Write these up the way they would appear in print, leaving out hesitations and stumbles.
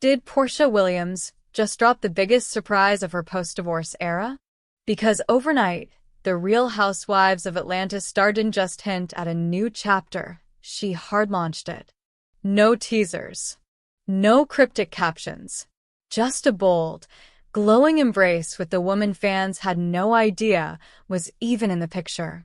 Did Porsha Williams just drop the biggest surprise of her post-divorce era? Because overnight, the Real Housewives of Atlanta star didn't just hint at a new chapter, she hard-launched it. No teasers. No cryptic captions. Just a bold, glowing embrace with the woman fans had no idea was even in the picture.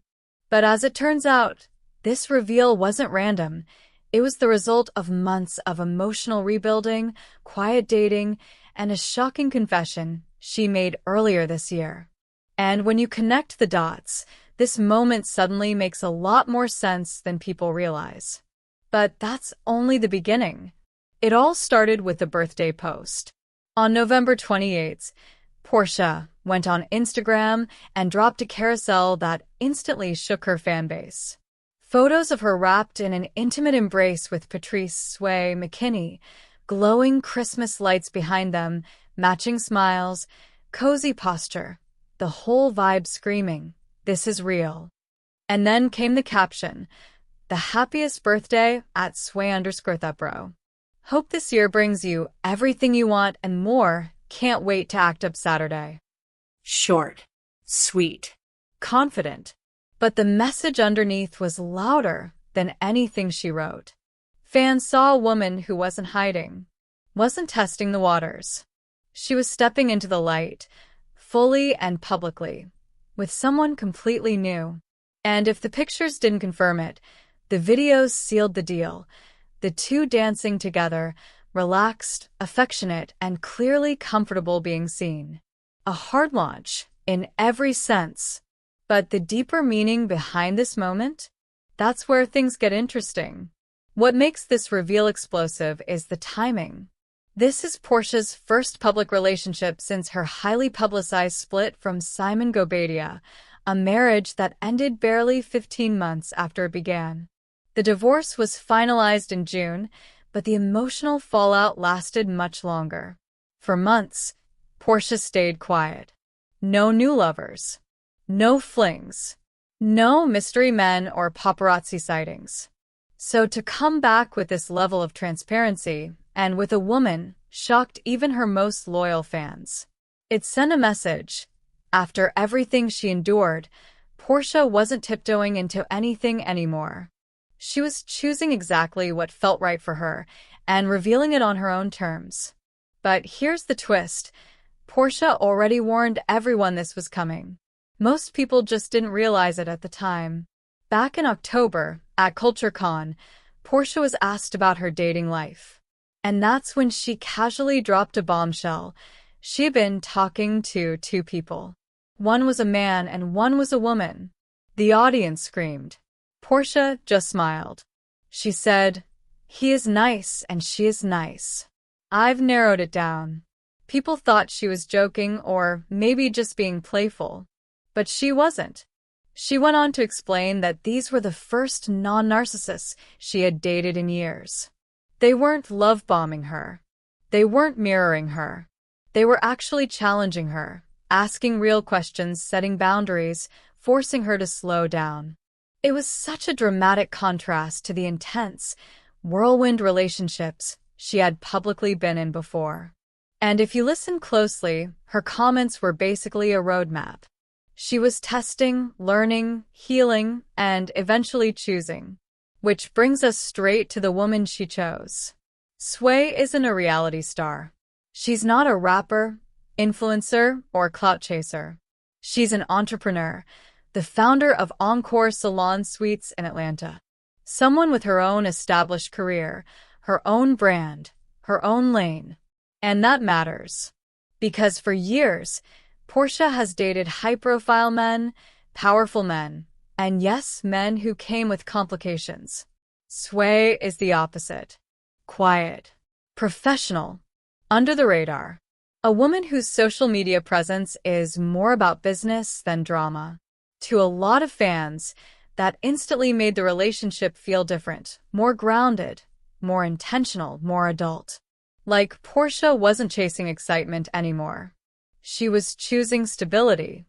But as it turns out, this reveal wasn't random. It was the result of months of emotional rebuilding, quiet dating, and a shocking confession she made earlier this year. And when you connect the dots, this moment suddenly makes a lot more sense than people realize. But that's only the beginning. It all started with the birthday post. On November 28th, Porsha went on Instagram and dropped a carousel that instantly shook her fanbase. Photos of her wrapped in an intimate embrace with Patrice Sway McKinney, glowing Christmas lights behind them, matching smiles, cozy posture, the whole vibe screaming, "This is real." And then came the caption, "The happiest birthday at Sway_thebro. Hope this year brings you everything you want and more. Can't wait to act up Saturday." Short, sweet, confident. But the message underneath was louder than anything she wrote. Fans saw a woman who wasn't hiding, wasn't testing the waters. She was stepping into the light, fully and publicly, with someone completely new. And if the pictures didn't confirm it, the videos sealed the deal. The two dancing together, relaxed, affectionate, and clearly comfortable being seen. A hard launch, in every sense. But the deeper meaning behind this moment? That's where things get interesting. What makes this reveal explosive is the timing. This is Porsha's first public relationship since her highly publicized split from Simon Gobadia, a marriage that ended barely 15 months after it began. The divorce was finalized in June, but the emotional fallout lasted much longer. For months, Porsha stayed quiet. No new lovers. No flings. No mystery men or paparazzi sightings. So to come back with this level of transparency, and with a woman, shocked even her most loyal fans. It sent a message. After everything she endured, Porsha wasn't tiptoeing into anything anymore. She was choosing exactly what felt right for her, and revealing it on her own terms. But here's the twist. Porsha already warned everyone this was coming. Most people just didn't realize it at the time. Back in October, at CultureCon, Porsha was asked about her dating life. And that's when she casually dropped a bombshell. She'd been talking to two people. One was a man and one was a woman. The audience screamed. Porsha just smiled. She said, "He is nice and she is nice. I've narrowed it down." People thought she was joking or maybe just being playful. But she wasn't. She went on to explain that these were the first non-narcissists she had dated in years. They weren't love-bombing her. They weren't mirroring her. They were actually challenging her, asking real questions, setting boundaries, forcing her to slow down. It was such a dramatic contrast to the intense, whirlwind relationships she had publicly been in before. And if you listen closely, her comments were basically a roadmap. She was testing, learning, healing, and eventually choosing. Which brings us straight to the woman she chose. Sway isn't a reality star. She's not a rapper, influencer, or clout chaser. She's an entrepreneur, the founder of Encore Salon Suites in Atlanta. Someone with her own established career, her own brand, her own lane. And that matters. Because for years, Porsha has dated high-profile men, powerful men, and yes, men who came with complications. Sway is the opposite. Quiet. Professional. Under the radar. A woman whose social media presence is more about business than drama. To a lot of fans, that instantly made the relationship feel different, more grounded, more intentional, more adult. Like Porsha wasn't chasing excitement anymore. She was choosing stability.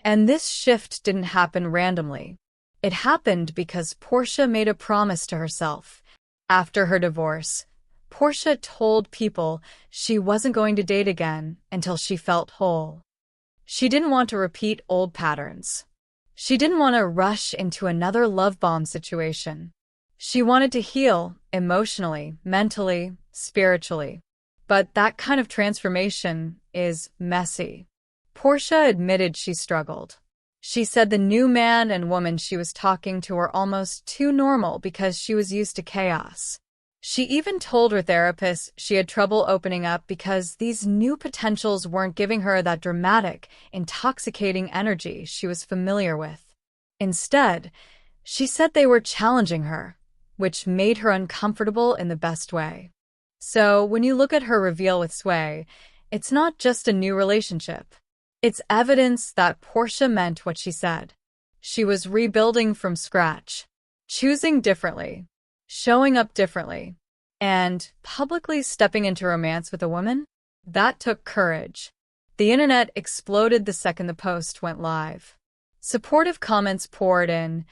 And this shift didn't happen randomly. It happened because Porsha made a promise to herself. After her divorce, Porsha told people she wasn't going to date again until she felt whole. She didn't want to repeat old patterns. She didn't want to rush into another love bomb situation. She wanted to heal emotionally, mentally, spiritually. But that kind of transformation is messy. Porsha admitted she struggled. She said the new man and woman she was talking to were almost too normal because she was used to chaos. She even told her therapist she had trouble opening up because these new potentials weren't giving her that dramatic, intoxicating energy she was familiar with. Instead, she said they were challenging her, which made her uncomfortable in the best way. So, when you look at her reveal with Sway, it's not just a new relationship. It's evidence that Porsha meant what she said. She was rebuilding from scratch, choosing differently, showing up differently, and publicly stepping into romance with a woman. That took courage. The internet exploded the second the post went live. Supportive comments poured in,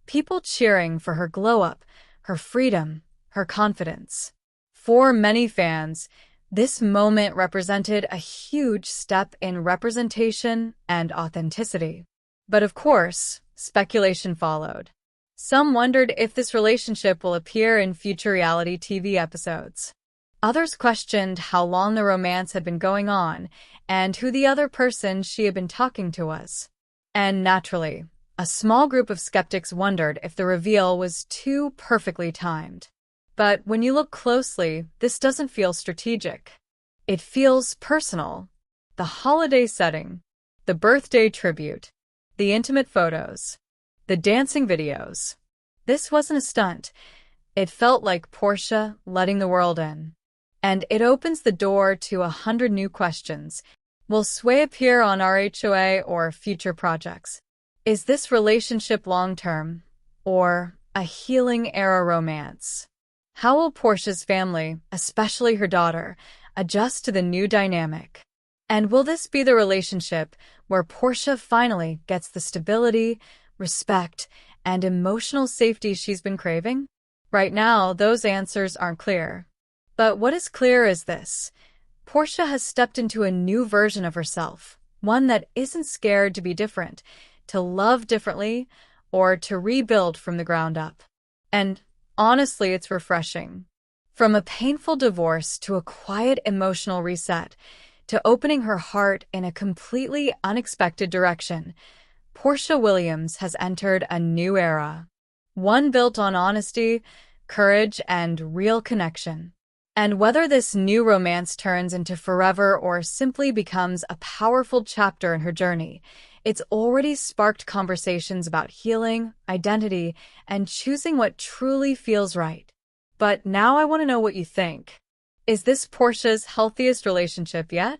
people cheering for her glow-up, her freedom, her confidence. For many fans, this moment represented a huge step in representation and authenticity. But of course, speculation followed. Some wondered if this relationship will appear in future reality TV episodes. Others questioned how long the romance had been going on and who the other person she had been talking to was. And naturally, a small group of skeptics wondered if the reveal was too perfectly timed. But when you look closely, this doesn't feel strategic. It feels personal. The holiday setting, the birthday tribute, the intimate photos, the dancing videos. This wasn't a stunt. It felt like Porsha letting the world in. And it opens the door to 100 new questions. Will Sway appear on rhoa or future projects? Is this relationship long-term or a healing-era romance? How will Porsha's family, especially her daughter, adjust to the new dynamic? And will this be the relationship where Porsha finally gets the stability, respect, and emotional safety she's been craving? Right now, those answers aren't clear. But what is clear is this. Porsha has stepped into a new version of herself, one that isn't scared to be different, to love differently, or to rebuild from the ground up. And honestly, it's refreshing. From a painful divorce to a quiet emotional reset, to opening her heart in a completely unexpected direction, Porsha Williams has entered a new era. One built on honesty, courage, and real connection. And whether this new romance turns into forever or simply becomes a powerful chapter in her journey, it's already sparked conversations about healing, identity, and choosing what truly feels right. But now I want to know what you think. Is this Porsha's healthiest relationship yet?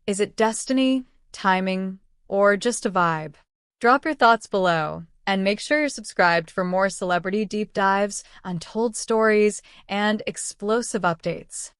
Is it destiny, timing, or just a vibe? Drop your thoughts below, and make sure you're subscribed for more celebrity deep dives, untold stories, and explosive updates.